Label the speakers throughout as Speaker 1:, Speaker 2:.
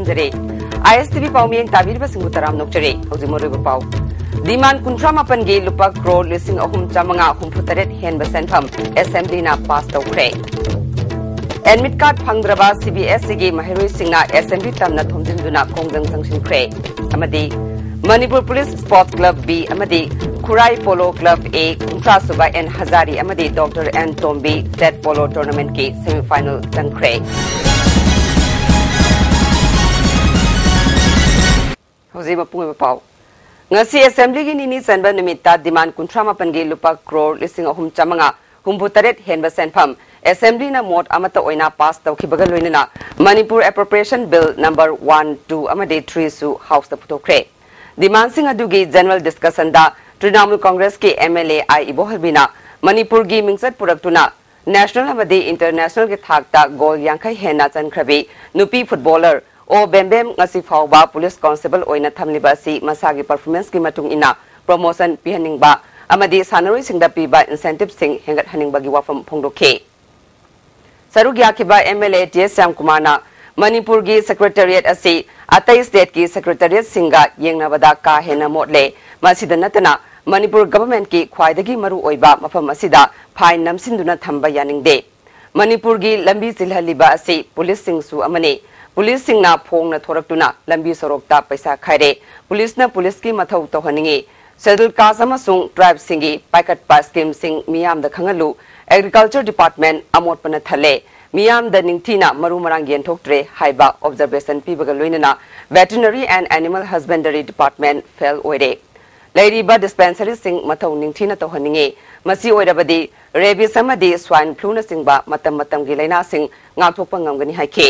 Speaker 1: ꯈꯪꯖꯔꯦ ISTV ꯄꯥꯎꯃꯤꯌꯦꯡ ꯇꯥꯕꯤꯔꯤꯕ ꯁꯤꯡꯕꯨ ꯇꯔꯥꯝ ꯅꯣꯛꯆꯔꯦ ꯍꯧꯖꯤꯛ ꯃꯔꯨꯑꯣꯏꯕ ꯄꯥꯎ ꯗꯤꯃꯥꯟ 38ꯒꯤ ꯂꯨꯄꯥ ꯀ꯭ꯔꯣꯔ 3,368 ꯍꯦꯟꯕ ꯁꯦꯟꯐꯝ ꯑꯦꯁꯦꯝꯕ꯭ꯂꯤꯅ ꯄꯥꯁ ꯇꯧꯈ꯭ꯔꯦ ꯑꯦꯗꯃꯤꯠ ꯀꯥꯔꯗ ꯐꯪꯗ꯭ꯔꯕ CBSEꯒꯤ ꯃꯍꯩꯔꯣꯏꯁꯤꯡꯅ ꯑꯦꯁꯦꯝꯕ꯭ꯂꯤ ꯇꯝꯅ ꯊꯣꯝꯖꯤꯟꯗꯨꯅ ꯈꯣꯡꯖꯪ ꯆꯪꯁꯤꯟꯈ꯭ꯔꯦ ꯑꯃꯗꯤ Manipur police sports club B ꯑꯃꯗꯤ ꯈꯨꯔꯥꯏ ꯄꯣꯂꯣ ꯀ꯭ꯂꯕ A 30ꯁꯨꯕ N ꯍꯖꯥꯔꯤ ꯑꯃꯗꯤ doctor N Tombi state polo ꯇꯣꯔꯅꯥꯃꯦꯟꯠꯀꯤ ꯁꯦꯃꯤꯐꯥꯏꯅꯦꯜ ꯆꯪꯈ꯭ꯔꯦ ꯍꯧꯖꯤꯛ ꯃꯄꯨꯡ ꯄꯥꯎ ngasi assembly gi nini sanba nimita demand 38 gi lupa crore 3,368 henba senpham assembly na mot amata oina pass tawkhibaga loinana Manipur appropriation bill number 1 2 amade 3 su house ta putokre demand sing adugi general discussion da Trinamool Congress ki MLA I Ibohalbina Manipur gi mingsat puraktuna national amade international ki thakta goal yankai hena chankhrabi nupi footballer O bembem ngasi fawba police constable oina thamliba si masagi performance ki matung ina promotion pihaningba amadi sanaroi singda piba incentive sing hengat haningba gi wafam phongdokhe sarugya kiba MLA TS Samkumana Manipur gi secretariat asi atai state ki secretariat singa yengnabada ka hena motle masida natana Manipur government ki khwaidagi maru oiba mafam asida fine namsinduna thamba yaningde Manipur gi lambi silhaliba asi police singsu amane Police sing na phong na thoraktuna lambi sorokta paisa khaire police na police ki mathau tohaningi schedule caste amasung tribe singi paikat pa scheme sing miyam da khangalu agriculture department amot pana thale miyam da ningthina maru marang yen thoktre haiba observation pibaga loinana veterinary and animal husbandry department fail oire lairiba dispensary sing mathau ningthina tohaningi masi oirabadi rabies amadi swine flu na singba matam gi laina sing ngakthokpa ngamgani haike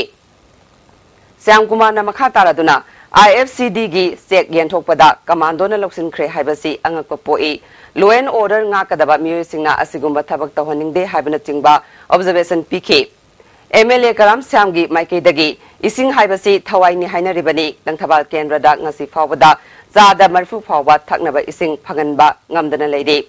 Speaker 1: Samkumar na makataraduna IFCD gi sek yenthokpada commando na loksin khre haibasi angakpa poi law and order nga kadaba miyoy singna asigumba thabak tawhaningde haibana chingba observation PK MLA Karam Sam gi maikeidagi ising haibasi thawai ni hainaribani langthabal kendrada ngasi fawbada zada marfu fawba thaknaba ising phaganba ngamdana leide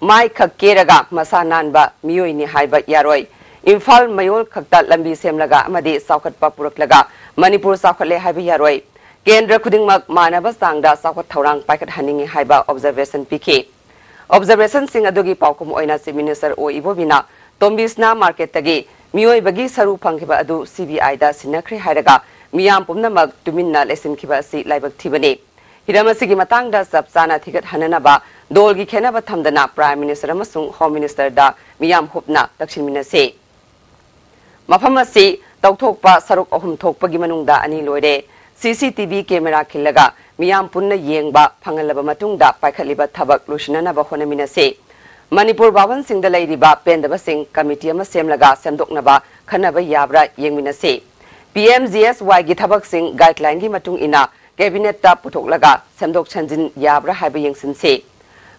Speaker 1: mai khakkeraga masananba miyoy ni haiba yaroi Imphal mayol khakta lambi semlaga amadi saukhatpa puraklaga Manipur saukhatle haiba yaroi kendra khudingmak manaba sangda saukhat thorang paikat haningi haiba observation PK observation sing adugi paukum oina si minister o ibobina tombisna market tagi miyoi bagi saru phangkhiba adu CBI da sinakre hairaga miyam pumnamak tuminna lesin khiba si laibak thibani hiramasi gi matangda sabsana thigat hananaba dolgi khenaba thamdana prime minister amasung home minister da miyam hupna dakshin minase Mafamasi tauthokpa saruk ahum thokpagi manungda ani loire CCTV camera khillaga miyam punna yengba phangalaba matungda paikhaliba thabak lusinanaba honaminase Manipur bawan singda leiriba pendaba sing committee ama semlaga semdoknaba khanaba yabra yengminase PMGSY gi thabak sing guideline gi matung ina cabinet ta puthoklaga semdok chanjin yabra haiba yengsinse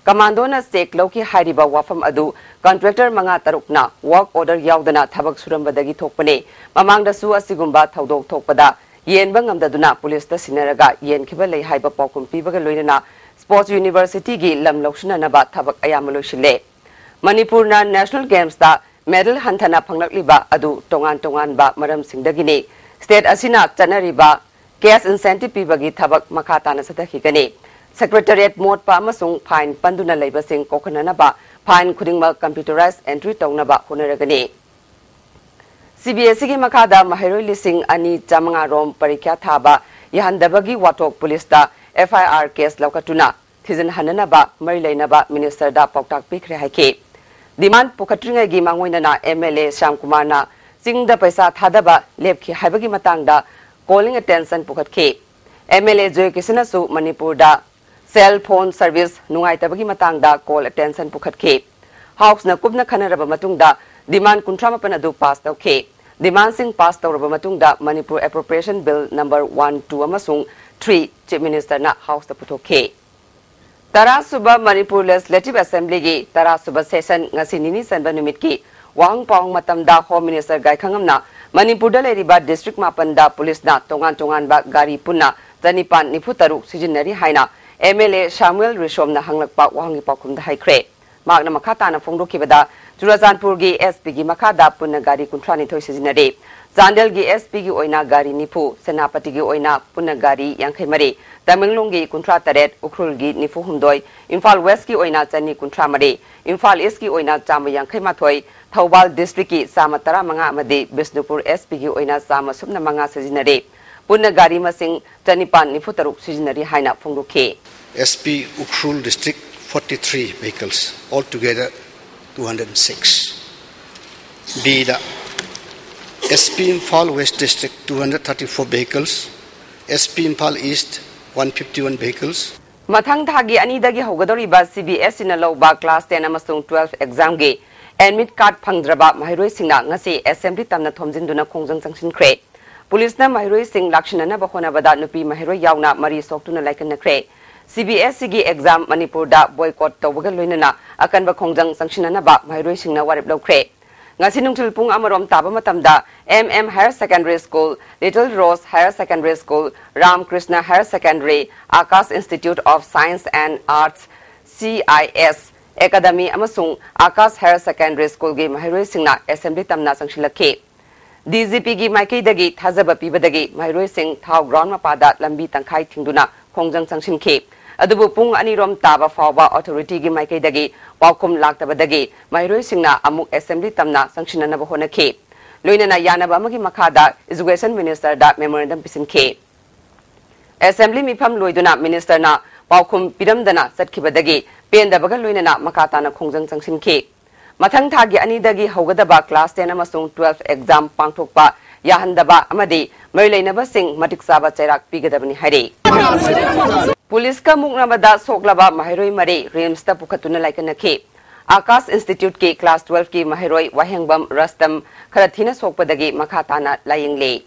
Speaker 1: Commando na sek loki hariba wafam adu contractor manga tarukna work order yaudana thabak surambadagi thokpane mamangda su asigumba thaudok thokpada yenba ngamdaduna police ta sinaraga yen khiba lei haiba paukum pibaga loinana sports university gi lam loksuna naba thabak ayamaloshile Manipur na national games ta medal hanthana phanglakliba adu tongan ba maram singdagine state asina chanariba cash incentive pibagi thabak makata na sadakhigane Secretariat mode pa amasung fine panduna laibasing kokananaba fine khudingma computerized entry tawnaba honaragani CBSE gi makada mahairoi lising ani chamanga rom parikya thaba yahandabagi watok police ta FIR case laukatuna thizan hananaba mari lainaba minister da poktak pikre haike demand pukhatringa gi mangoinana MLA Shamkumar na singda paisa thadaba lepki haibagi matangda calling attention pukhatke MLA Joy Kisana su Manipur da cell phone service nungai tabagi matangda call attention pukhatke house na kubna khanaraba matungda demand 38 adu pass tawke demand sing pass tawraba matungda Manipur appropriation bill number 1 2 amasung 3 chief minister na house ta puthoke tara suba Manipur legislative assembly gi tara suba session ngasi nini sanba numit ki wang pong matamda home minister gai khangamna Manipur da leriba district mapanda police na tongan ba gari punna janipan nifutaruk sijinari haina MLA Samuel Rishom na hanglakpa wahangi pakumda haikre magna makata na phongdokibada Churachandpur gi SP gi makada punna gari kuntrani thoi sijinare Chandel gi SP gi oina gari nifu Senapati gi oina punna gari yankhai mare Tamenglong gi kuntra taret Ukhrul gi nifu humdoi Imphal West gi oina chani kuntra mare Imphal East gi oina chama yankhai mathoi Thaubal district ki sama tara manga amade Bisnupur SP gi oina sama subna manga sijinare punna gari masing chanipan nifu taruk sijinare haina phongdokhe
Speaker 2: SP Ukhrul district 43 vehicles altogether 206. B. The SP Imphal West District 234 vehicles, SP Imphal East 151 vehicles.
Speaker 1: Mathang thagi ani dagi hogadoriba CBS in a low bar class 10 amasung 12 exam ge admit card phangdraba mahiroi singna ngasi assembly tamna thomjinduna khongjang sangshin kre. Police na mahiroi sing lakshanana bahona bada nupi mahiroi yauna mari soktuna laikan kre. CBS gi exam Manipur da boycott tawbaga loinana akanba khongjang sangshinana ba mahiroi singna warip lokre. Ngasi nungtil pung amarom taba matamda Higher Secondary School, Little Rose Higher Secondary School, Ram Krishna Higher Secondary, Akash Institute of Science and Arts, CIS Academy amasung Akash Higher Secondary School gi mahiroi singna assembly tamna sangshilakhe. DGP gi maikei dagi thazaba pibadagi mahiroi sing thau ground mapada lambi tangkhai thingduna khongjang sangshinkhe. Adubu pung anirom taba fawba authority gi maikei dagi paukum laktabadagi mahiroi singna amuk assembly tamna sangshinana bahonakhe. Loinana yanaba amagi makhada education minister da memorandum pisinkhe. Assembly mifam loiduna minister na paukum piramdana satkibadagi pendabaga loinana makatana khongjang sangshinkhe. Mathang thagi ani dagi hogadaba class 10 amasung 12 exam pangthokpa yahandaba amadi marileinaba sing matiksaba chairak pigadabani haire. Police ka muknamada soklaba mahiroi mare rims ta pukhatuna laikanakhe. Akash Institute ke class 12 ki mahiroi wahengbam Rastam kharathina sokpadagi makhatana layingle.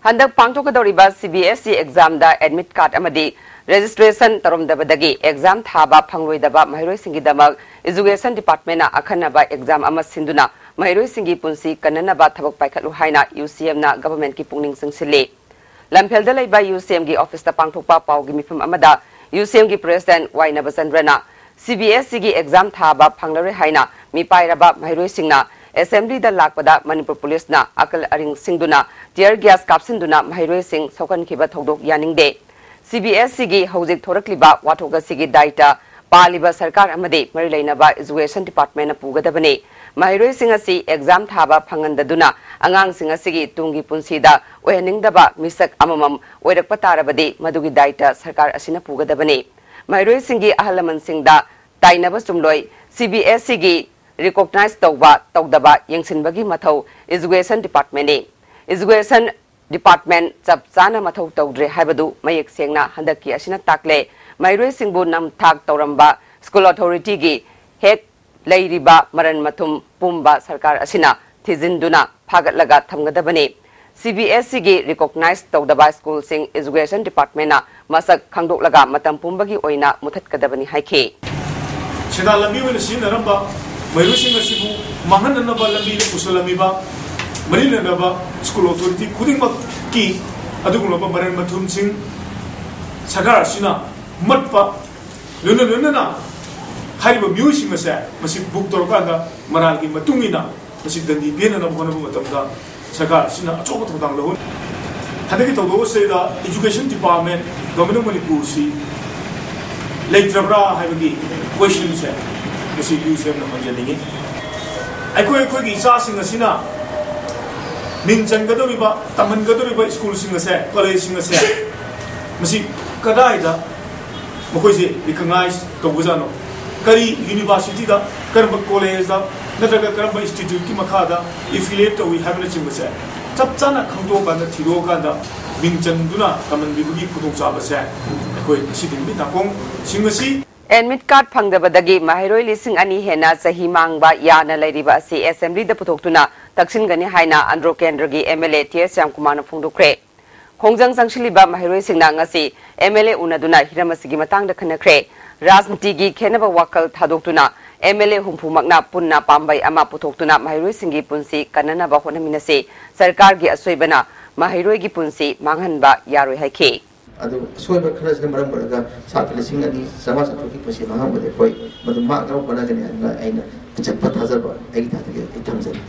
Speaker 1: Handak pangthokadoriba CBSE exam da admit card amadi registration taromdabadagi exam thaba phangloidaba mahiroi singidamak education department na akhanaba exam ama sinduna mahiroi singi punsi kananaba thabak paikhatlu haina UCM na government ki pungning sangsile lamphel laiba UCM gi office ta pangthokpa paugi mifam amada UCM gi president Wainaba Chandrana CBSE gi exam thaba phanglare haina mi pairaba mahiroi singna assembly da lakpada Manipur police na akal aring singduna tear gas kapsinduna mahiroi sing sokan khiba thodok yaningde CBSE gi hojik thorakliba wathoga sigi daita paliba sarkar amade marileinaba education department na pugadabane mahiroi sing asi exam thaba phangandaduna angang sing asigi tungi punsida oheningdaba misak amamam oirakpa tarabade madugi daita sarkar asina pugadabane mahiroi singi ahalaman singda tainaba sumloi CBSE gi recognize tawdaba yengsinbagi mathau education department ne education department chap chana mathau tawdre haibadu mayek sengna handaki asina takle mairoi singbu nam thak tawramba school authority gi hek leiriba maran mathum pumba sarkar asina thijinduna phagatlaga thamgadabane CBSE gi recognize tawdaba school sing education department na masak khangdoklaga matam pumbagi oina muthatkadabani haikhe
Speaker 3: sida lambi wena sinaramba mairoi sing asibu mahananaba lambi le pusalamiba marinaba school authority khudingmak ki adugulaba maran mathum sing sarkar asina matpa luna hariba music masa masi book torkanda maralgi matungina masi dandi bena na bhona matamda sarkar sina achoba thodang lohun hadagi todo seda education department government Manipur si leitrabra habagi question se masi use na manjalingi ai ko gi sa sing asina min changadoriba taman gadoriba school sing ase college sing ase masi kadaida makoise recognize tobuzano kari university da karba college da natraga karba institute ki makhada affiliate to we have na chimase chap chana khangdo banda thiro ganda mingchanduna kaman bibugi khudong cha base koi siding bi takong singasi
Speaker 1: admit card phangdabadagi mahiroi lising ani hena sahi mangba yana lairiba si assembly da putoktuna taksin gani haina andro kendragi MLA TS Jamkumar na phongdokre khongjang sangshiliba mahiroi singna ngasi MLA unaduna hiramasigi matangda khanakre rajniti gi khenaba wakal thadoktuna MLA humphumakna punna pambai ama puthokuna mahairoi singi punsi kanana ba honaminase sarkar gi asoibana mahairoi gi punsi manghanba yaroi haike
Speaker 4: adu soiba kharajna maram baraga satli singani sama satki pusi manghamde koi madu ma gaw panagani aina chappa thazaba ai thadge ithamjani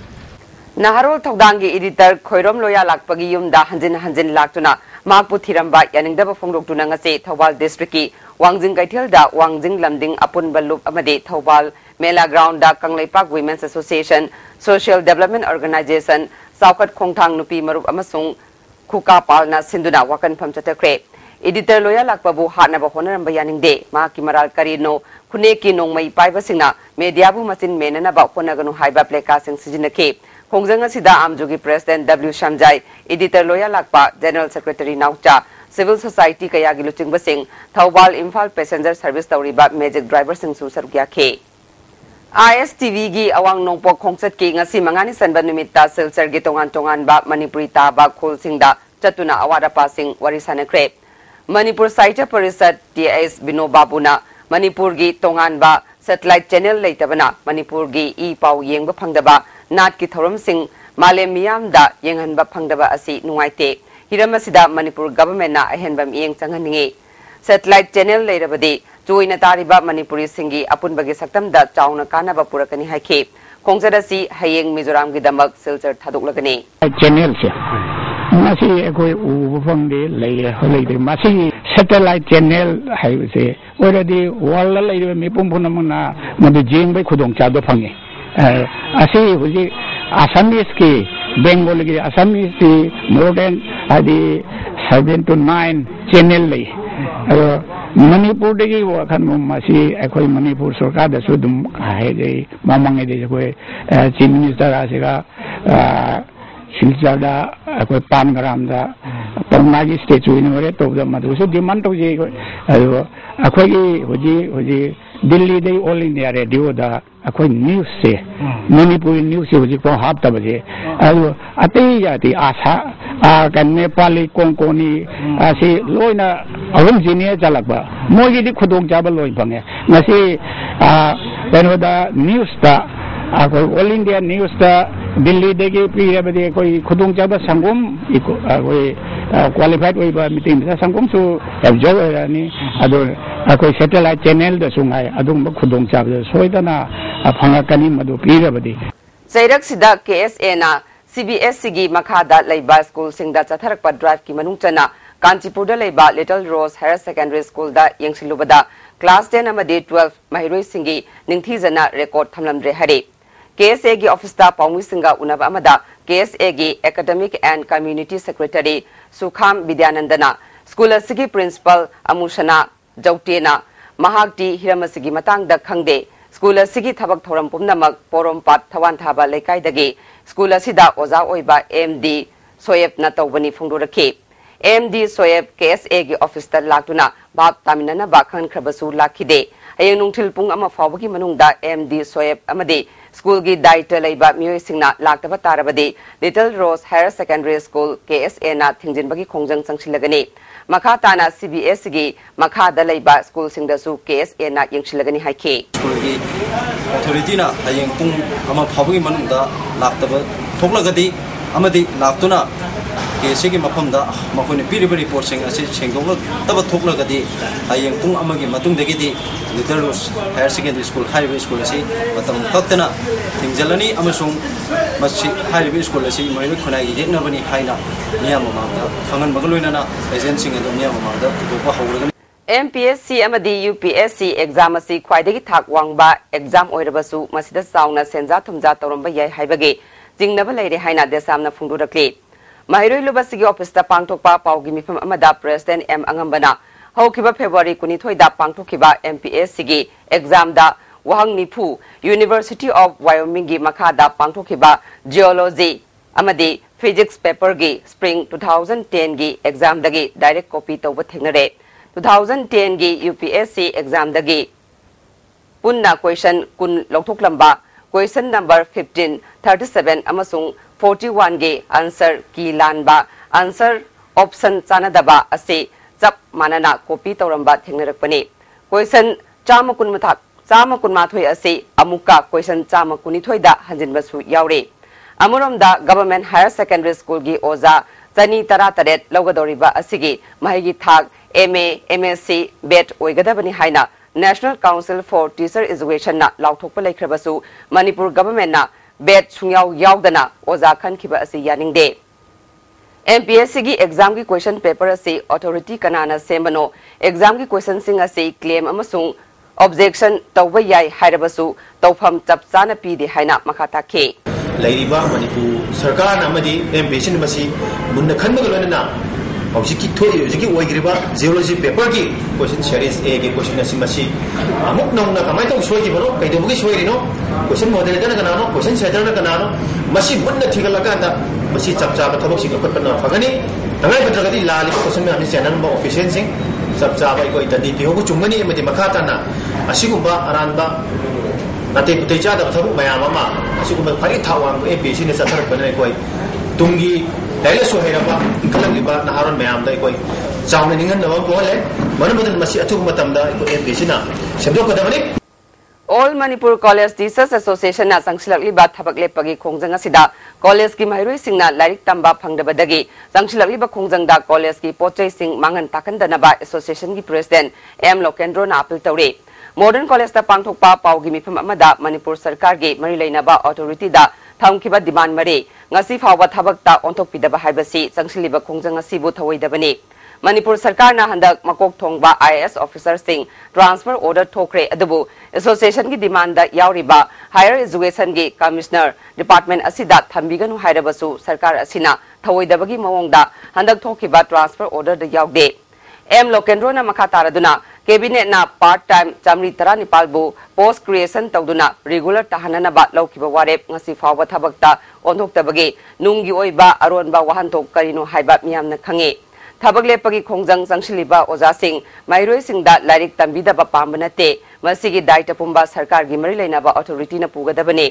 Speaker 1: Naharol Togdangi editor Khoirom Loya Lakpagi Yumda Hanjin Laktuna Makpu Thiramba Yaningdaba Phongdoktuna ngase Thobal Districtki Wangjing Kaithelda Wangjing Lamding Apun Balup amade Thobal Mela Ground da Kangleipak Women's Association Social Development Organization Saukat Khongthang Nupi Marup amasung Khuka Palna Sinduna Wakan Pham Chatakre Editor Loya Lakpabu Hatnaba Honaramba Yaningde Maki Maral Karino Khuneki Nongmai Paibasingna Mediabu Masin Menana ba Honaganu Haiba Pleka Sing Sijinake Khongjang asida Amjugi President W Shamjai, Editor Loya Lakpa, General Secretary Naucha, Civil Society Kayagi Luching Basing, Thawbal Imphal Passenger Service Tauriba Magic Driver Sing Susargya K. ISTV gi awang nongpok khongsat ki ngasi mangani sanba numita silsar gi tongan ba Manipuri ta ba khol singda chatuna awada passing warisana kre. Manipur Saita Parisat TS Bino Babuna, Manipur gi tongan ba satellite channel leitabana Manipur gi e pau yengba phangdaba Nat ki thoram sing Malem Miyam da Yenghanba Phangdaba asi Nungaite Hiramasida Manipur government na ahenbam yeng changhaningi satellite channel leirabadi joina tariba Manipuri singi apunbagi saktam da chauna kanaba purakani haike khongjadasi hayeng Mizoram gi damak silchar thadoklagani
Speaker 5: channel se masi ekoi u phangde leide masi satellite channel haibse already wall leide mi pumpuna madu jengbai khudong cha do phangi Asi huji Assamese ki Bengali ki Assamese ki more than 7 to 9 channel lay. Manipur degi wakan masi ekoi Manipur sarkar da sudum hai de mamang de ekoi chief minister asega Silchada ekoi Pangaram da Pamagi statue in ore to da madu so demand to je ekoi ki huji Delhi de all India radio da akoi news se Manipuri news se huji ko hap ta baje ate yati asa kan Nepali Konkoni asi loina awam jine jalakba mogi di khudong jabal loi bange ngasi da news da all India news da Delhi de ge pi bade koi khudong jaba sangom koi qualified oi ba meeting da sangom su abjol ani ado akoi satellite channel da sungai adum khudong jaba soidana phangakani madu pi bade
Speaker 1: Zairak sida KSA na CBSC gi makhada leiba school singda chatharakpa drive ki manung chana Kanchipur da leiba Little Rose Higher Secondary School da yengsilubada class 10 amade 12 mahiroi singi ningthijana record thamlamdre hare KSA gi office da Paumi Singa unaba amada KSA gi Academic and Community Secretary Sukham Vidyanandana School asigi Principal Amushana Jautena Mahakti Hiramasigi matang da khangde School asigi thabak thoram pumnamak Porompat Thawan Thaba Lekai dagi School asida oza oiba MD Soyeb na tawbani phongdorakhe MD Soyeb KSA gi office da laktuna bak taminana bakhan khrabasu lakhide ayeng nungthil pung ama fawbagi manungda MD Soyeb amade School gi director leiba mioi singna laktaba tarabadi Little Rose Higher Secondary School KSA na thingjinbagi khongjang changsilagani makha tana CBS gi makha da leiba school singda su KSA na yengsilagani haike
Speaker 6: school gi authority na ayeng pung ama phawbagi manungda laktaba thoklagadi amadi laktuna KSA gi mafamda makhone piriba report sing ase chengdok taba thoklagadi ayeng pung amagi matungdagi di Little Rose Higher Secondary School Highway School ase matam taktana thingjalani amasung masi Highway School ase moire khonai gi jetnabani haina miyam mamda khangan bagaloina na agency ado miyam mamda topa hawragani
Speaker 1: MPSC amadi UPSC exam asi khwaidagi thak wangba exam oirabasu masida sauna senja thumja toromba yai haibage jingnaba leire haina desamna phungdurakle mahiroi lubasigi office ta pangthokpa paugi mifam amada President M Angambana Hokiba February 23 da pangthokiba MPSC gi exam da wahang nipu University of Wyoming gi makhada pangthokiba geology amadi physics paper gi spring 2010 gi exam dagi direct copy tawba thengnare 2010 gi UPSC exam dagi punna question kun lokthokhlamba question number 15 37 amasung 41 gi answer ki lanba answer option chanadaba ase chap manana copy tawramba thengnarakpani question chama kun mathak Chama कुनमाथोय असे अमुका question Chama कुनिथोयदा हंजिनबसु यावरे अमरोमदा government higher secondary school की ओजा चनी तरा तरेट लौगदौरिबा असिगी महिगी थाक MA MSc बेट ओइगदबनी हाइना national council for teacher education ना लाउथोकप लेख्रबसु मणिपुर गवर्नमेंट ना बेट सुंयाव यावदना ओजा खनखिबा असि यानिंगदे MPSC की एग्जाम की क्वेश्चन पेपर असे अथॉरिटी कनाना सेमबनो एग्जाम की क्वेश्चन सिंग असे क्लेम अमसुंग ऑब्जेक्शन तौबा याय हाइरबसु तौफम चपचाना पीदे हाइना मखा ताखे
Speaker 7: लैरिबा मणिपुर सरकार नामदी MPSC मसी मुन्न खनबग लोनना हौजिकी थोई हौजिकी ओइग्रिबा जियोलॉजी पेपर की क्वेश्चन सीरीज A की क्वेश्चन असि मसी अमुक नौना कमाय तौ सोइगिबनो कैदोमुगी सोइरिनो क्वेश्चन मॉडल दना कनानो क्वेश्चन सेटर ना कनानो मसी मुन्न थिगलकांदा मसी चपचाबा थबक सिग खतपना फगनी तंगाय बद्रगदी लालिबा क्वेश्चन में हमनि चैनल बा ऑफिशियल सिंग चपचाबा कोई ददी पिहोगु चुंगनी एमदि मखाताना असिगुबा अरानबा नाते पुतै चादा थबक मयाम अमा असिगुबा फारि थावांग MPSC ने सथरपने कोई तुंगी दाइले सोहेरबा इनकलंगिबा नहारन मयाम दा कोई चावने निंगन नवा बोले मनबदन मसी अचुग मतमदा MPSC ना सेमदोकदबनी
Speaker 1: All Manipur College Teachers Association na sangsilakliba thabak lepagi khongjang asida college ki mairoi singna lairik tamba phangdabadagi sangsilakliba khongjang da college ki pochai sing mangan takandana ba association ki president M Lokendro na appeal tawre modern college ta pangthokpa paugi mifam amada Manipur sarkar gi mari lainaba authority da thamkiba demand mare ngasi phawba thabak ta onthok pidaba haibasi sangsiliba khongjang asibu thawoidabani Manipur sarkar na handak makok thongba IAS officer sing transfer order thokre adubu association ki demand da yauriba higher education ki commissioner department asida thambiganu hairabasu sarkar asina thawoidabagi mawongda handak thokiba transfer order da yaugde M Lokendro na makataraduna cabinet na part time chamri tara nipalbu post creation tawduna regular tahanana ba laukiba warep ngasi fawba thabakta onthoktabagi nungi oiba aronba wahantok karino haiba miyamna khange Thabak lepagi khongjang sangshiliba oja sing mairoi singda lairik tambidaba pambanate masigi daita pumba sarkar gi mari lainaba authority na pugadabane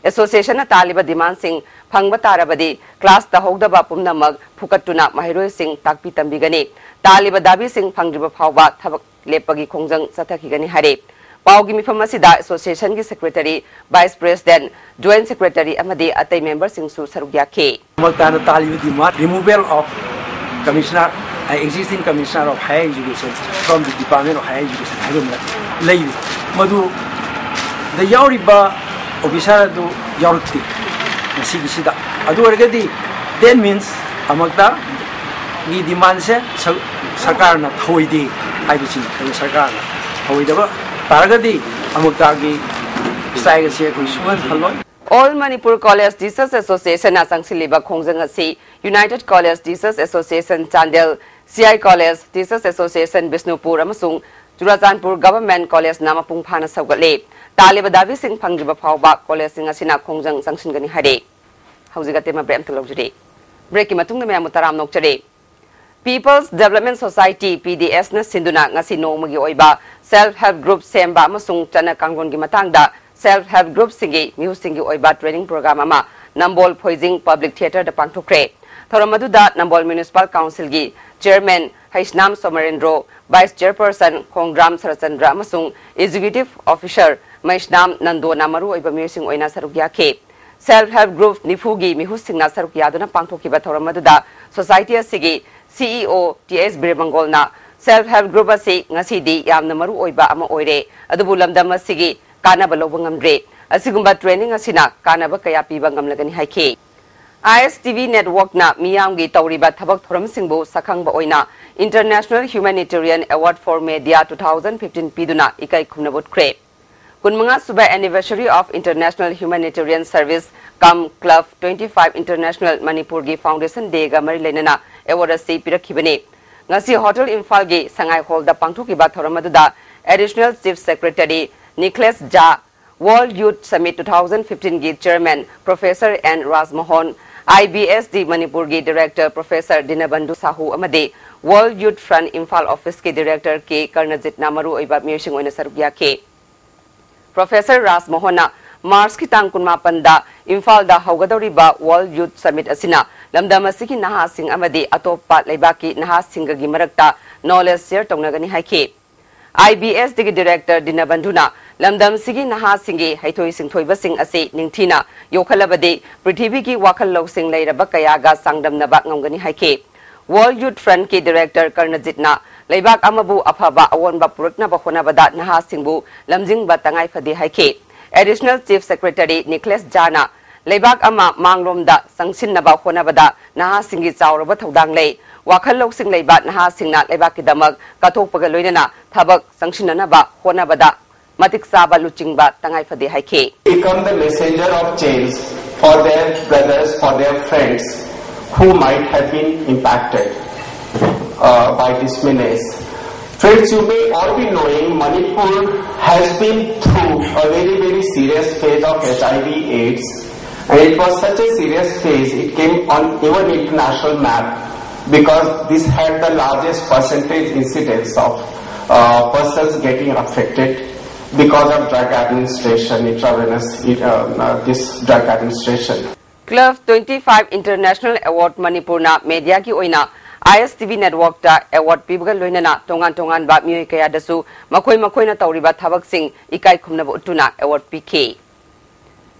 Speaker 1: association na taliba demand sing phangba tarabadi class ta hogdaba pumnamag phukatuna mairoi sing takpi tambigani taliba dabi sing phangriba phawba thabak lepagi khongjang sathakigani hare paugi mifam asida association gi secretary vice president joint secretary amadi atai member sing su saruk yakhe
Speaker 8: maltana taliba demand removal of Commissioner, existing Commissioner of Higher Education from the Department of Higher Education. I don't know. Madu, the Yauriba officer do Yaurti. Nasibisida. Adu already. That means Amagda, the demand se Sakarna Hoidi. I was in the Sakarna. However, Paragadi, Amagdagi, Stagger, Kushman, Halloy.
Speaker 1: All Manipur College Teachers Association na sangshiliba khongjang asi United College Teachers Association Chandel, CI College Teachers Association Bisnupur amasung Churachandpur Government College namapung phana saugatle taliba davi sing phangriba phawba college sing asina khongjang sangsingani hare haujigate ma brem thalojre break ki matung me amutaram nokchare People's Development Society PDS na sinduna ngasi nongmagi oiba self help group semba amasung chana kangron gi matangda self help group singi mu singi oiba training program ama Nambol Poising Public Theatre da pangthokre thoramadu da Nambol Municipal Council gi chairman Haisnam Somarendro vice chairperson Khongram Sarachandra amasung executive officer Maisnam Nando namaru oiba mu sing oina sarukya ke self help group nifugi mihu singna sarukya duna pangthokiba thoramadu da society asigi CEO TS Birmangol na self help group asi ngasi di yamna maru oiba ama oire adubu lamdam asigi Kanaba Lobungamre, Asigumba training asina, Kanaba Kayapi Bangamlagani Haike. ISTV network na Miyangi Tauriba Tabak Thoram Singbo Sakangba Oina, International Humanitarian Award for Media 2015 Piduna, Ikai Kumnabut Kre. Kunmanga Suba anniversary of International Humanitarian Service, Kam Club 25 International Manipurgi Foundation Day Gamari Lenana, Award Si Pirakibane. Ngasi Hotel Infalgi, Sangai Hall the Pangtukiba Thoramadu, Additional Chief Secretary. Nicholas Ja, World Youth Summit 2015 Gi Chairman Professor N. Rasmohan, IBSD Manipur Gi Director Professor Dinabandhu Sahu Amade, World Youth Front Imphal Office Ki Director K. Karnajit Namaru Iba Mishing Oina Sarugya K. Professor Rasmohan na Mars ki tangkunma panda Imphal da Haugadoriba World Youth Summit asina Lamdamasiki Naha Singh Amade Atopa Laibaki Naha Singha Gi Marakta Knowledge Share Tongnagani Haike. IBS digi director Dinabanduna lamdam sigi naha singi haithoi singthoi sing ase ningthina yokhalabade Prithibi ki wakal lok sing leiraba kaya ga sangdam na ba ngomgani haike World Youth Front ki director Karnajitna leibak amabu afaba awonba purakna ba khonabada naha singbu lamjing ba tangai phade haike Additional Chief Secretary Nicholas Jana leibak ama manglomda sangsin na ba khonabada naha singi chawraba thodang lei wakal lok sing leibat naha singna leibak ki damak kathokpaga loinana thabak sangsinana ba khonabada matik saba luchingba tangai phade haike
Speaker 9: become the messenger of change for their brothers, for their friends who might have been impacted by this menace. Friends, you may all be knowing Manipur has been through a very serious phase of HIV/AIDS, and it was such a serious phase it came on even international map because this had the largest percentage incidence of persons getting affected because of drug administration, intravenous this drug administration.
Speaker 1: Club 25 International Award Manipur na media ki oina ISTV network ta award pibaga loinana tongan ba miyoi kaya dasu makoi na tawriba thabak sing ikai khumna ba utuna award PK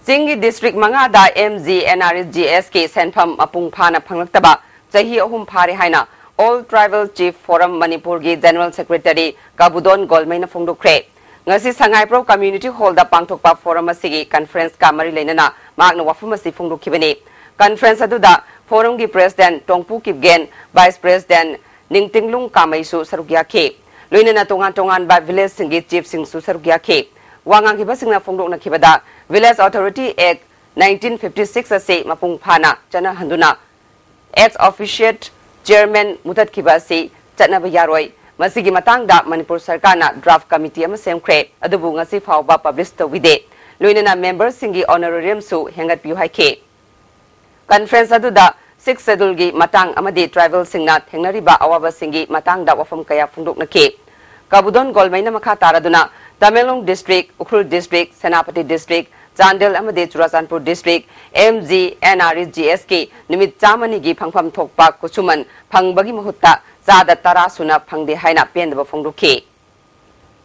Speaker 1: Singi district manga da MG NRSGS ke senpham apung phana phanglaktaba chahi ahum phare haina All Tribal Chief Forum Manipur gi General Secretary Kabudon Golmaina phongdokre ngasi Sangai Pro Community Hall da pangthokpa forum asigi conference ka mari leinana magna wafum asi phongdokhibani conference aduda forum ki president Tongpu Kipgen vice president Ningtinglung Kamaisu sarugya ke loinana tongan ba village singi chief singsu sarugya ke wangang hiba singna phongdokna khibada Village Authority Act 1956 ase mapung phana chana handuna ex officiate chairman mutat kibasi chana ba yaroi masigi matangda Manipur Sarkar na draft committee ama semkhre adubu ngasi fawba publish tawide loinana members singi honorarium su hengat piu haike conference aduda 6 schedule gi matang amadi tribal singna thengnariba awaba singi matangda wafam kaya phungdokna ke Kabudon Golmaina makha taraduna Tamelong District Ukhrul District Senapati District Chandel amadi Churachandpur District MG NRSGS ki nimit chamani gi phangpham thokpa kusuman phangbagi mahutta Zada Tara Suna Pangde Haina Pendaba Fongduke.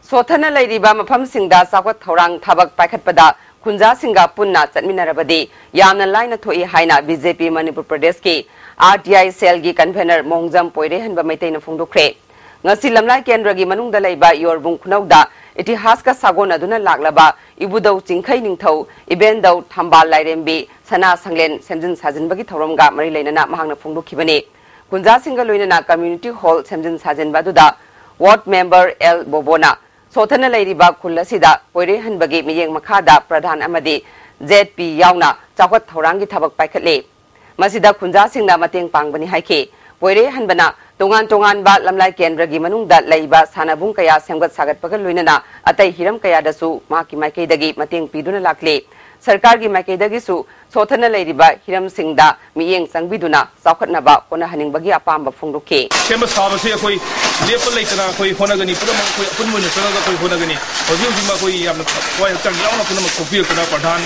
Speaker 1: Sothana Ladiba Mapam Singda Sakwat Thorang Tabak Pakatpada, Kunja Singa Punna, Satminarabadi, Yamna Lina Toi Haina, BJP Manipur Pradeski, RTI Selgi Convener Mongjam Poire and Bamatain Fongdukre. Ngasilam like Kendragi Manung Dalaiba, your Bunkunauda, iti Haska Sagona Duna Laglaba, Ibudo Chinkaining Toe, Ibendo Tamba Lairembi, Sana Sanglen, Sendin Sazin Bagi Toromga, Marilena Mahana Fongdukibane. Kunja Singa Loinana Community Hall Semjin Sajen Baduda, Ward Member L. Bobona, Sothana Ladiba Kulasida, Poire Hanbagi Miyeng Makada, Pradhan Amadi, ZP Yauna, Chawat Thorangi Tabak Paikale. Masida Kunja Singa Mating Pangbani Haike, Poire Hanbana, Tongan Ba Lamlai Kendragi Manungda Laiba, Sanabung Kaya Semgat Sagat Pagal Loinana, Atai Hiram Kaya Dasu, Maki Maike Dagi, Mating Piduna Lakle. Sarkar gi maikeda su sothana leiriba hiram singda miyeng sangbiduna saukhatna ba kona haning bagi apamba phongdoke
Speaker 3: sema sabase koi lepal leitana koi honagani pura koi apunmo ne sanaga koi honagani hoji hoji ma koi yamna koi chang yauna kuna ma kopi kuna pradhan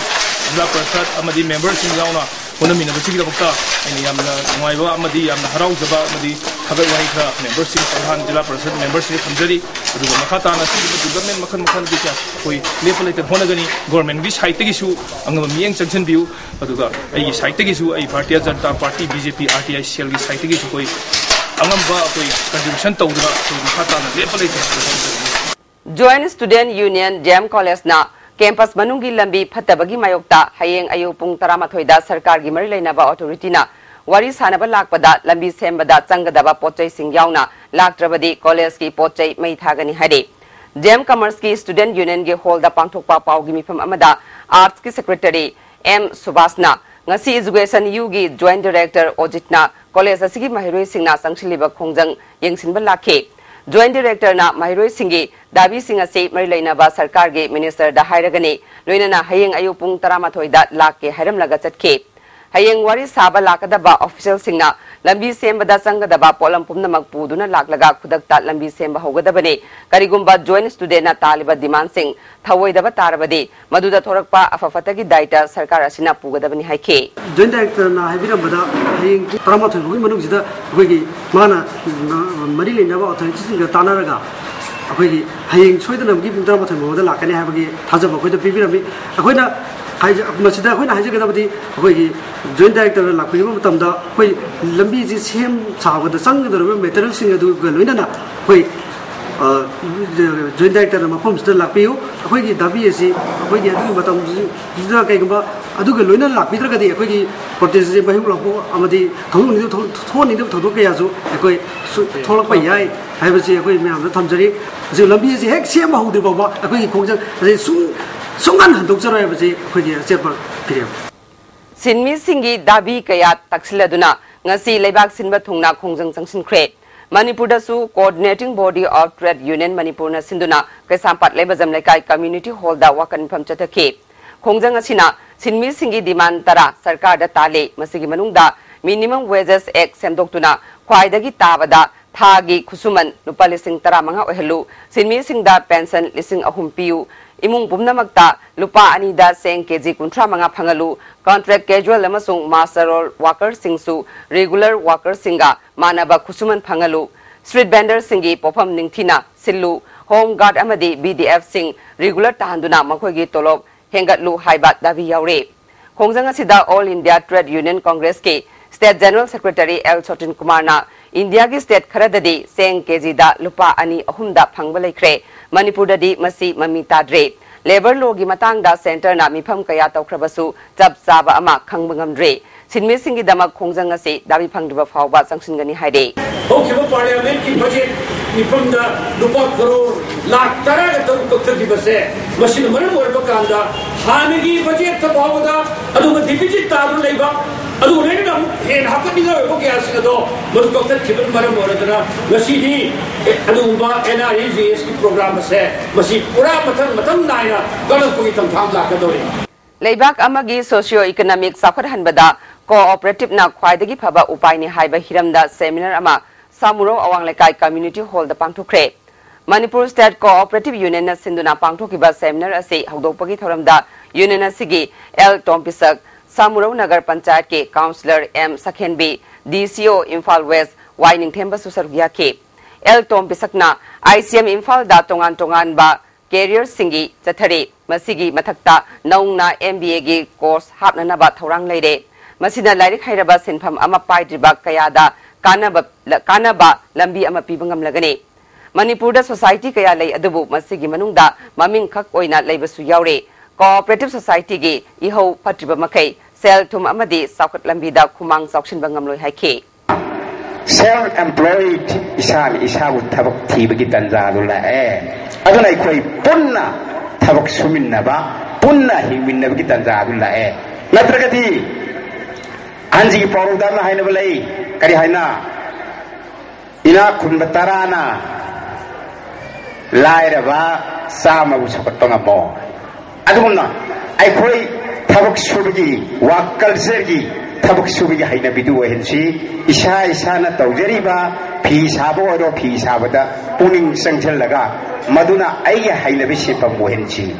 Speaker 3: jila prasad amadi members sing yauna kona mina basi da bukta ani yamna ngaiba amadi yamna harau jaba amadi khabar wai kha members sing pradhan jila prasad members sing khamjari aduga makata na si government makhan bi kya koi lepal leitana honagani government gi site gi su angam miyeng changchen biu aduga ai site gi su ai Bharatiya Janata Party BJP RTI Cell gi site gi su koi angam ba koi contribution tawdra koi makata na lepal leitana
Speaker 1: Joint Student Union Jam College na campus manungi lambi phatabagi mayokta hayeng ayu pung 13 da sarkar gi mari leinaba authority na wari sanaba lakpada lambi sembada changadaba pochai sing yauna laktrabadi college ki pochai mai thagani hade Jam Commerce ki Student Union ge hall da pangthokpa pau gi mifam amada Arts ki Secretary M Subhasna ngasi Education U gi Joint Director Ojitna college asigi mahiroi singna sangshiliba khongjang yengsinba lakhe Joint Director na Mahiroi Singi Dabi Singa se Marilaina ba Sarkar ge Minister da Hairagani Loinana Hayeng ayu pung 13 da lakke hairam laga chatke Hayeng wari saba lakada ba official singna lambi semba da sanga da ba polam pumna magpuduna laklaga khudakta lambi semba hogadabane karigumba joint student na taliba demand sing thawoi da ba tarabadi maduda thorakpa afafata gi daita Sarkar asina pugadabani haike
Speaker 10: Joint Director na haibira bada hayeng 13 hogi manung sida hogi mana Marilaina ba authority singa tanaraga ꯑꯩꯈꯣꯏꯒꯤ ꯍꯌꯦꯡ ꯁꯣꯏꯗꯅꯕꯒꯤ ꯄꯨꯡ 12 ꯂꯥꯛꯀꯅꯤ ꯍꯥꯏꯕꯒꯤ ꯊꯥꯖꯕ ꯑꯩꯈꯣꯏꯗ ꯄꯤꯕꯤꯔꯝꯃꯤ ꯑꯩꯈꯣꯏꯅ ꯃꯁꯤꯗ ꯑꯩꯈꯣꯏꯅ ꯍꯥꯏꯖꯒꯗꯕꯗꯤ ꯑꯩꯈꯣꯏꯒꯤ ꯖꯣꯏꯟ ꯗꯥꯏꯔꯦꯛꯇꯔ ꯂꯥꯛꯄꯤꯕ ꯃꯇꯝꯗ ꯑꯩꯈꯣꯏ ꯂꯝꯕꯤꯁꯤ ꯁꯦꯝ ꯁꯥꯕꯗ ꯆꯪꯒꯗꯧꯔꯤꯕ ꯃꯦꯇꯔꯤꯌꯦꯜꯁꯤꯡ ꯑꯗꯨꯒ ꯂꯣꯏꯅꯅ ꯑꯩꯈꯣꯏ ꯖꯣꯏꯟ ꯗꯥꯏꯔꯦꯛꯇꯔꯅ ꯃꯐꯝꯁꯤꯗ ꯂꯥꯛꯄꯤꯌꯨ ꯑꯩꯈꯣꯏꯒꯤ ꯗꯥꯕꯤ ꯑꯁꯤ ꯑꯩꯈꯣꯏꯒꯤ ꯑꯗꯨꯒꯤ ꯃꯇꯝꯁꯤꯗ ꯀꯩꯒꯨꯝꯕ ꯑꯗꯨꯒ ꯂꯣꯏꯅꯅ ꯂꯥꯛꯄꯤꯗ꯭ꯔꯒꯗꯤ ꯑꯩꯈꯣꯏꯒꯤ ꯄ꯭ꯔꯣꯇꯦꯁꯁꯤ ꯃꯍꯤꯛ ꯂꯥꯛꯄ ꯑꯃꯗꯤ ꯊꯣꯛꯍꯟꯅꯤꯡꯗꯕ ꯊꯧꯗꯣꯛ ꯀꯌꯥꯁꯨ ꯑꯩꯈꯣꯏ ꯊꯣꯛꯂꯛꯄ ꯌꯥꯏ ꯍꯥꯏꯕꯁꯤ ꯑꯩꯈꯣꯏ ꯃꯌꯥꯝꯗ ꯊꯝꯖꯔꯤ ꯍꯧꯖꯤꯛ ꯂꯝꯕꯤ ꯑꯁꯤ ꯍꯦꯛ ꯁꯦꯝꯕ ꯍꯧꯗ꯭ꯔꯤ ꯐꯥꯎꯕ ꯑꯩꯈꯣꯏꯒꯤ ꯈꯣꯡꯖꯪ ꯑꯁꯤ ꯁꯨꯡꯍꯟ ꯍꯟꯗꯣꯛꯆꯔꯣꯏ ꯍꯥꯏꯕꯁꯤ ꯑꯩꯈꯣꯏꯒꯤ ꯑꯆꯦꯠꯄ ꯄꯤꯔꯦ
Speaker 1: ꯁꯤꯟꯃꯤꯁꯤꯡꯒꯤ ꯗꯥꯕꯤ ꯀꯌꯥ ꯇꯛꯁꯤꯜꯂꯗꯨꯅ ꯉꯁꯤ ꯂꯩꯕꯥꯛ ꯁꯤꯟꯕ ꯊꯨꯡꯅ ꯈꯣꯡꯖꯪ ꯆꯪꯁꯤꯟꯈ꯭ꯔꯦ Manipurdasu Coordinating Body of Trade Union Manipurna Sinduna Kaisampat Lebazam Lekai Community Hall da Wakan Pham Chatake Khongjang asina sinmi singi demand tara sarkar da tale masigi manungda Minimum Wages Act semdoktuna khwaidagi tabada thagi khusuman lupa lising tara manga ohelu sinmi singda pension lising ahum piu imung pumnamakta lupa anida seng kg kuntra manga phangalu contract casual amasung master role worker singsu regular worker singa manaba khusuman phangalu street vendor singi pofam ningthina sillu home guard amadi BDF sing regular tahanduna makhogi tolop hengatlu haibat davi yaure khongjang asida All India Trade Union Congress ke State General Secretary L Sotin Kumar na India ki state kharadadi seng kg da lupa ani ahumda phangba laikre Manipur dadi masi mami tadre labor law gi matang da center na mifam kaya tawkhrabasu chap chaba ama khangbngamdre sinmi singi dama khongjang ase dabi phangdiba phawba sangsingani haide
Speaker 11: hokiba parliament ki budget mifam da lupa crore lakh tara ga taru kokthaki base machine maram orba kanda hanigi budget ta bawda adu deficit taru leiba adu rena hen hakaniga orba kya sinado madu kokthak khibun maram oradana masidi adu ba NREGS ki program ase masi pura mathang naina galapagi tamtham lakadori
Speaker 1: leibak amagi socio economic sakhar hanbada cooperative na khwaidagi phaba upai ni haiba hiramda seminar ama samuro awang lekai community hall da pangthokre Manipur State Cooperative Union na sinduna pangthokiba seminar ase hawdokpagi thoramda union asigi L Tompisak Samuro Nagar Panchayat ke councillor M Sakhenbi DCO Imphal West Waining Themba Susargia ke L Tompisakna ICM Imphal da tongan ba career singi chathare masigi mathakta naungna MBA gi course hapnana ba thorang leire masina lairik hairaba sinpham ama paidriba kayada kanaba lambi ama pibangam lagane Manipur da society kaya lay adubu masigi manungda maming khak oina leibasu yaure cooperative society gi ihau patriba makai sel thum amadi saukat lambi da khumang saukshin bangam loi haike
Speaker 12: self employed isan isabu thabak thibagi tanjadu la aduna ikoi punna thabak suminnaba punna hingminnabagi tanjadu la natragati anji pawdama haina balai kari haina ina khunba tarana lairaba sama bu sokotanga mo aduna aikoi thabak subagi work culture gi tabuk subi haina bidu hensi isa na tawjariba phi sabo ro phi sabada puning sangthel laga maduna ai haina bi sipam hensi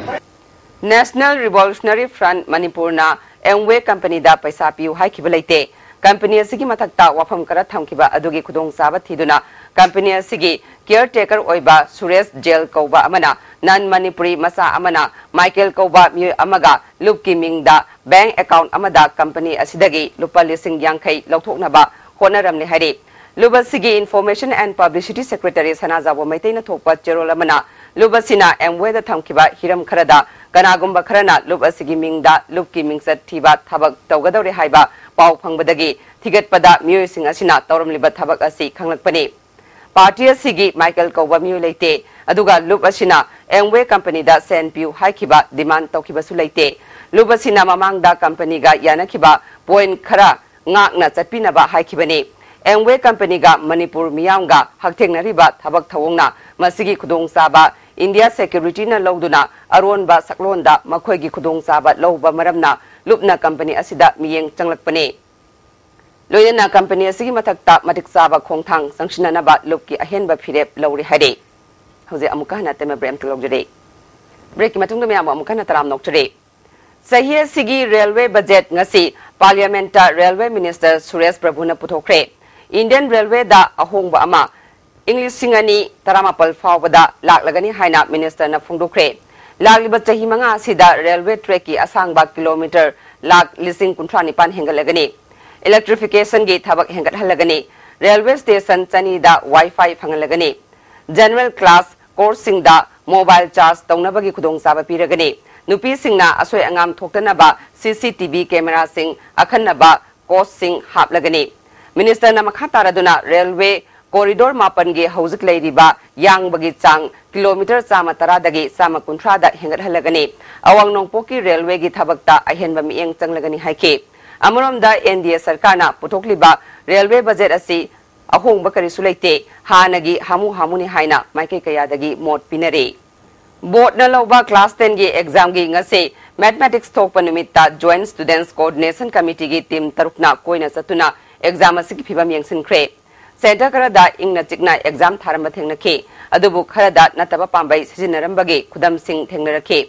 Speaker 1: National Revolutionary Front Manipur na Amway company da paisa piu hai khibalaite company asigi mathakta wafam kara thamkiba adugi khudong saba thiduna company asigi caretaker oiba Suresh Jail Kauba amana non Manipuri masa amana Michael Kauba mi amaga lupki mingda bank account amada company asidagi lupa lising yangkai lauthoknaba honaramni haire lubasigi information and publicity secretary Sanaza Wamaitena thokpa cherol amana lubasina Amway da thamkiba hiram kharada kanagumba kharana lubasigi mingda lupki mingsat thiba thabak tawgadore haiba pau phangbadagi thigatpada miyoi sing asina tawramliba thabak asi khanglakpani party asigi Michael Kauba miyo leite aduga lup asina Amway company da sen piu haikiba demand tawkiba su leite lup asina mamang da company ga yanakiba point khara ngakna chatpinaba haikibani Amway company ga Manipur miyamga haktengnariba thabak thawongna masigi khudong saba India security na lawduna aron ba saklonda makhoigi khudong saba lawba maramna lupna company asida miyeng changlakpani Loyana company asigi mathakta matik saba khongthang sangshina ba lupki ahenba phirep lawri hade hauze amuka na tema brem tlogjare break matungda me amuka na taram nokjare sahi asigi railway budget ngasi parliament railway minister Suresh Prabhu na puthokre Indian railway da ahongba ama English singani taramapal fawbada laklagani haina minister na phungdokre lagliba chahi manga sida railway track ki asangba kilometer lak lising kunthra nipan hengalagani electrification gi thabak hengat halagani railway station chani da wifi phangalagani general class course singda mobile charge taunabagi khudong saba piragani nupi singna asoi angam thoktanaba CCTV camera sing akhanaba course sing haplagani minister na makha taraduna railway corridor mapan ge hauzik leiriba yang bagi chang kilometer chama taradagi sama kunthra da hengat halagani awang nongpoki railway gi thabakta ahenba mieng changlagani haike amoromda NDA sarkarna puthokliba railway budget asi ahongba kari sulaite hanagi hamuni haina maike kayadagi mot pinare board na loba class 10 gi exam gi ngase mathematics thokpa numitta joint students coordination committee gi team tarukna koina satuna exam asigi phibam yengsin khre center karada ingna chikna exam tharamba thengnake adubu kharada nataba pambai sijinarambagi khudam sing thengnarakhe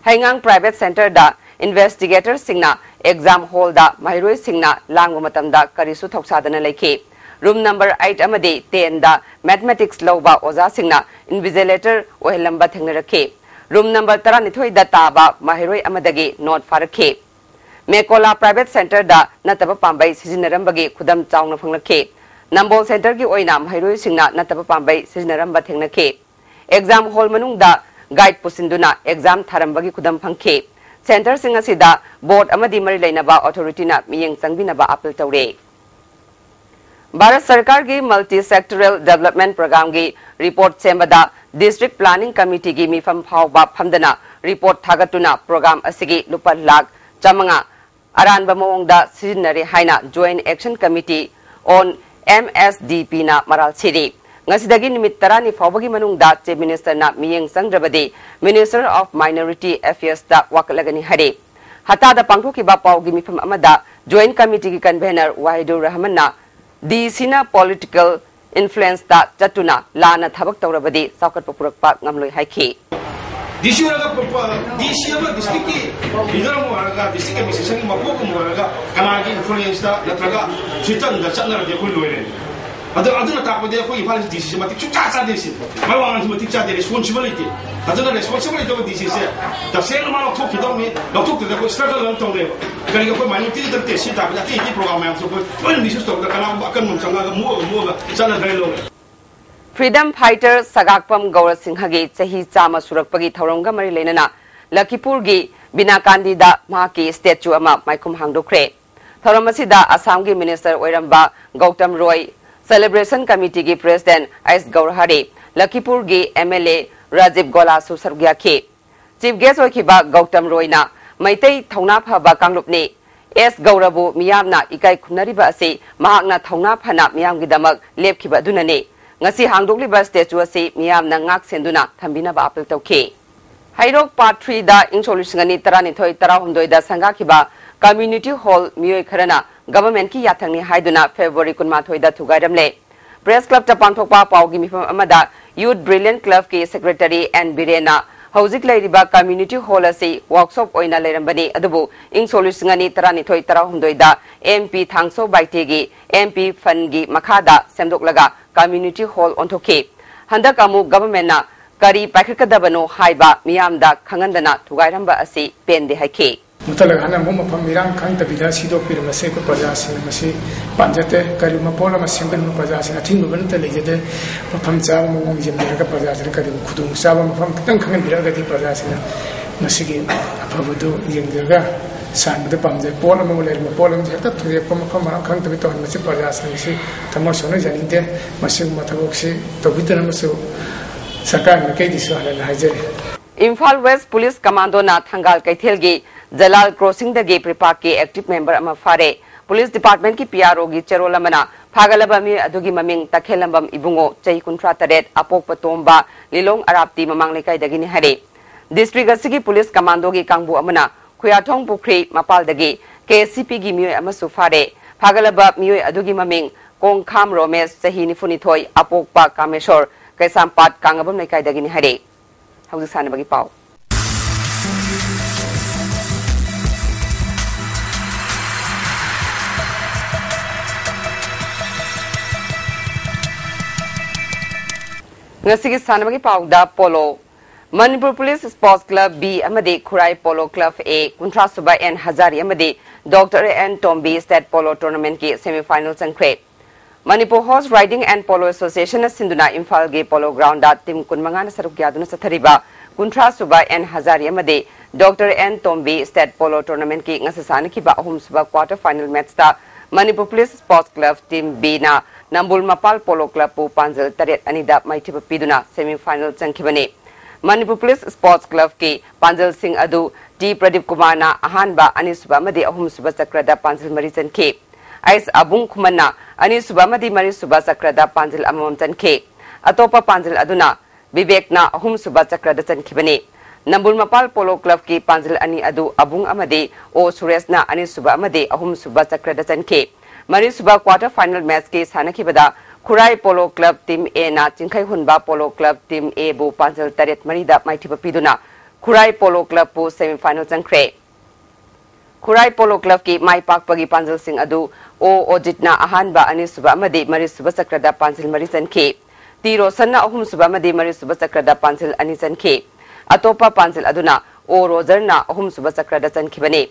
Speaker 1: haingang private center da investigator singna exam hall da mairoi singna langwa matamda karisu thoksadana lekhe room number 8 amadi 10 da mathematics loba oza singna invigilator ohelamba thengnarakhe room number 12 da taba mahiroi amadagi note farakhe mekola private center da nataba pambai sijinarambagi khudam chaungna phanglakhe Nambol Center ki oina mahiroi singna nataba pambai sijinaramba thengnakhe exam hall manung da guide pusinduna exam tharambagi khudam phangkhe center singa sida board amadi mari lainaba authority na miyeng changbinaba appeal tawre Bharat Sarkar ki multi sectoral development program ki report sembada district planning committee ki mifam phawba phamdana report thagatuna program asigi lupa lakh chamanga aranba mawongda sijinare haina joint action committee on MSDP na maral siri ngasidagi nimit tarani fawbagi manungda chief minister na miyeng sangrabadi minister of minority affairs da wakalagani hare hatada pangthoki ba pawgi mifam amada joint committee ki convener Wahidur Rahman na disina political influence da chatuna lana thabak tawrabadi saukat purakpa ngamloi haiki
Speaker 13: DC ama district ki leader mo araga district administration ma ko mo araga kanagi influence da natraga chitan da channel de ko loire aduna ta ko de ko ifal DC ma tik chucha cha DC ma wa ma tik cha de responsibility aduna responsibility of DC se da se ma no tok do mi no tok de ko struggle lan tong de kali ko ma ni ti de te si ta ba ti program ma so ko on DC sto da kana akan mun changa ga mo channel de lo
Speaker 1: Freedom fighter Sagakpam Gaura Singhagi chahi chama surakpagi thorongga mari leinana Lakipur gi Bina Kandida mahaki statue ama maikum hangdokre thoramasida Assam gi minister oiramba Gautam Roy celebration committee gi president S Gaurhari Lakipur gi MLA Rajiv Gola su sargya khe chief guest oikiba Gautam Roy na maitai thongna phaba kanglupni S Gaurabu miyamna ikai khunariba ase mahakna thongna phana miyam gi damak lepkhiba dunane ngasi hangdokliba statue ase miyamna ngak senduna thambina ba apel tawkhe hairok part 3 da insolutiongani tarani thoi tarahumdoi da sangakhiba community hall miyoi kharana government ki yathangni haiduna February kunmathoi da thugairamle press club ta pangthokpa pawgi mifam amada youth brilliant club ki secretary and birena hauzik leiriba community hall ase workshop oina leirambani adubu insolutiongani tarani thoi tarahumdoi da MP thangso baitegi MP fund gi makhada semdoklaga community hall onthoke handak amu government na kari pakhakadabano haiba miyamda khangandana thugairamba asi pende haike
Speaker 14: mutalaga hana mo mafam mirang khang tabida sidok pir mase ko praja sin mase panjate kari mapola masimban mo praja sin athing ban ta lejede mafam cha mo mo jem ga praja sin kari khudung sa mafam kitang khangan biraga di praja sin masigi apabudu yengga san de pamje pola mo le mo pola je ta thuje pam pam marang khang tabi to mase praja sin si tamo sone janinde masig mathawok si to bidana masu sarkar na kai disu hala haje
Speaker 1: Imphal West Police Commando na thangal kaithelgi Jalal Crossing the Gay Pripak ke active member ama fare Police Department ki PRO gi cherolamana phagalaba mi adugi maming takhelambam ibungo chai kuntra taret apok patomba lilong arapti mamang lekai dagini hare District asigi Police Commando gi kangbu amana Khuyathong Pukri mapal dagi KCP gi mioi ama su fare phagalaba mioi adugi maming Kongkham Romesh sahi nifuni thoi apok pa Kameshor Kaisampat kangabam lekai dagini hare hauji sana bagi pau ngasi sanamagi pauda polo Manipur Police Sports Club B amadi Khurai Polo Club A Kuntra Suba N Hazari amadi Dr. N Tombi State Polo Tournament ki semi-final sankre Manipur Horse Riding and Polo Association Sinduna Imphal ge Polo Ground da team kunmanga na saruk yaduna sathariba Kuntra Suba N Hazari amadi Dr. N Tombi State Polo Tournament ki ngasasana ki ba ahum suba quarter final match da Manipur Police Sports Club Team B na Nambul Mapal Polo Club pu Panjal Taret anida maithiba piduna semi-final sankibani Manipur Police Sports Club ki Panjal Singh adu T Pradip Kumar na ahanba ani suba amadi ahum suba sakrada Panjal mari chanke Ais Abung Kumanna ani suba amadi mari suba sakrada Panjal amam chanke atopa Panjal aduna Vivek na ahum suba sakrada chankibani Nambul Mapal Polo Club ki Panjal ani adu Abung amadi O Suresh na ani suba amadi ahum suba sakrada chanke Mari suba quarter final match ki sanakibada Khurai Polo Club Team A na Chingkhai Hunba Polo Club Team A bu Panjal Taret Marida Maithiba Piduna Khurai Polo Club pu semi final changkre Khurai Polo Club ki mai pakpagi Panjal Singh adu O Ojit na ahanba ani suba amadi mari suba sakrada Panjal mari chankhe Tiro sanna ahum suba amadi mari suba sakrada Panjal ani chankhe atopa Panjal aduna O Roger na ahum suba sakrada chankhibani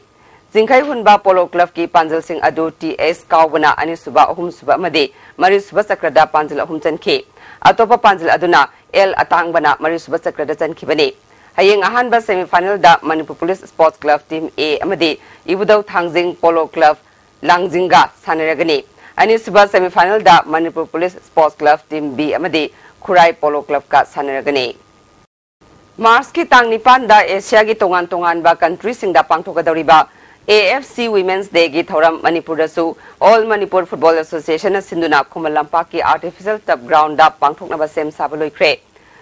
Speaker 1: Chingkhai Hunba Polo Club ki Panjal Singh adu TS Kawbana ani suba ahum suba amadi mari suba sakrada Panjal ahum chankhe atopa Panjal aduna L Atangbana mari suba sakrada chankhibani hayeng ahanba semi final da Manipur Police Sports Club Team A amadi Ibudau Thangjing Polo Club Langjinga sanaragani ani suba semi final da Manipur Police Sports Club Team B amadi Khurai Polo Club ka sanaragani Mars ki tang nipan da Asia gi tongan ba country singda pangthokadoriba AFC Women's Day gi thoram Manipur dasu All Manipur Football Association sinduna Khumalampa ki artificial turf ground da pangthokna ba sem sabaloikre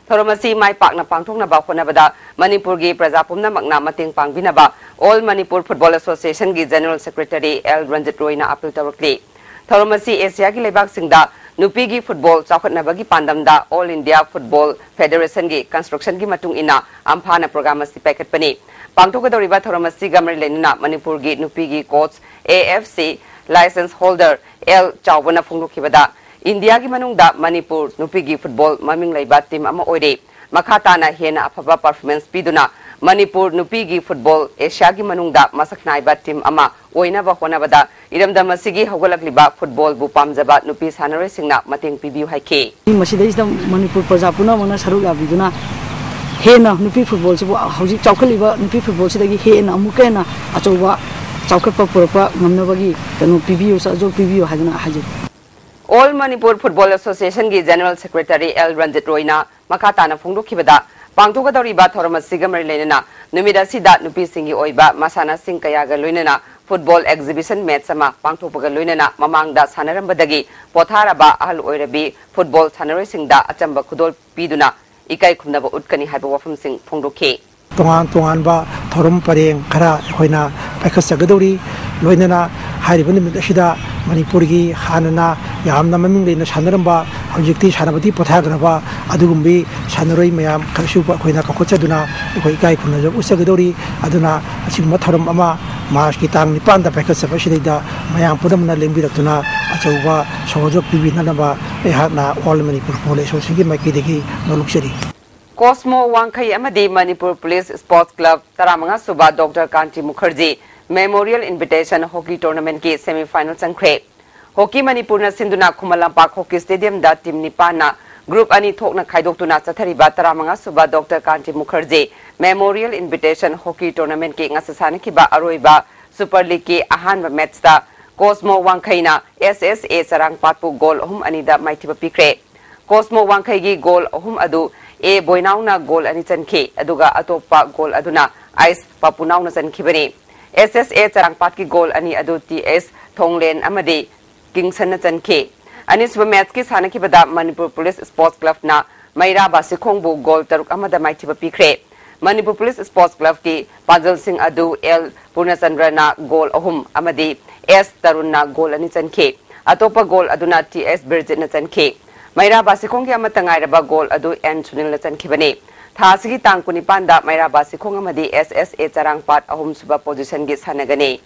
Speaker 1: thoramasi mai pakna pangthokna ba khonabada Manipur gi prajapumna makna mating pangbinaba All Manipur Football Association gi General Secretary L Ranjit Roy na appeal tawakli thoramasi Asia gi lebak singda nupi gi football chakhatna bagi pandamda All India Football Federation gi construction gi matung ina amphana program asi packet pani pangthokadoriba thoramasi gamri lenna Manipur gi nupi gi coach AFC license holder L Chawbana phunglukhibada India ki manungda Manipur nupi gi football maming laiba team ama oire makhata na hena afaba performance piduna Manipur nupi gi football Asia gi manungda masaknaiba team ama oina ba honabada iramda masigi hogolakliba football bu pamjaba nupi sanare singna mating pibiu haike
Speaker 15: masidais da Manipur prajapuna mana saru labiduna hena nupi football se hauji chaukhaliba nupi football se dagi hena amukena achoba chaukhapa purapa ngamnabagi kanu pibiu sa jo pibiu hadana haji
Speaker 1: All Manipur Football Association gi General Secretary L Ranjit Roy na makata na phungdukhibada pangthokadoriba thoramasi gamari lenana numida sida nupi singi oiba masana sing kaya ga loinana football exhibition match sama pangthokpaga loinana mamangda sanarambadagi potharaba ahal oirabi football sanaroi singda achamba khudol piduna ikai khumnaba utkani haiba wafam sing phungdokhe
Speaker 16: tongan ba thorum pareng khara hoina paikhasagadori loinana hairiba nimit asida Manipur gi hanana yamna maming leina sanaramba hojikti sanabati pothagraba adugumbi sanaroi mayam kharsu ba khoina kakhochaduna khoi kai khuna job usagadori aduna asigma thorum ama Mars ki tang nipan da paikhatsaba sidida mayam pudamna lembiratuna achauba sahojok pibinanaba ehana All Manipur Football Association gi maikidegi noluksari
Speaker 1: Cosmo Wangkhai amadi Manipur Police Sports Club Taramanga Suba Dr. Kanti Mukherjee Memorial Invitation Hockey Tournament ki semi-final changkre Hockey Manipur na sinduna Khumalampak Hockey Stadium da team nipana group ani thokna khaidoktuna chathariba Taramanga Suba Dr. Kanti Mukherjee Memorial Invitation Hockey Tournament ki ngasasani kiba aroiba Super League ki ahanba match da Cosmo Wangkhai na SSA Sarangpatpu goal ahum anida maithiba pikre Cosmo Wangkhai gi goal ahum adu A Boinauna goal ani chankhe aduga atopa goal aduna Ice Papunauna chankhibani SSA Charangpat ki goal ani adu TS Thonglen amadi Kingson na chankhe ani suba match ki sanakibada Manipur Police Sports Club na Maira Basikhongbu goal taruk amada maithiba pikre Manipur Police Sports Club ki Panjal Singh adu L Purnachandra na goal ahum amadi S Tarun na goal ani chankhe atopa goal aduna TS Birjit na chankhe Maira Basikhong ki amatangai raba goal adu N Sunil na chankibani Thasigi tang kunipan da Maira Basikhong amadi SSA Charangpat ahum suba position gi sanagani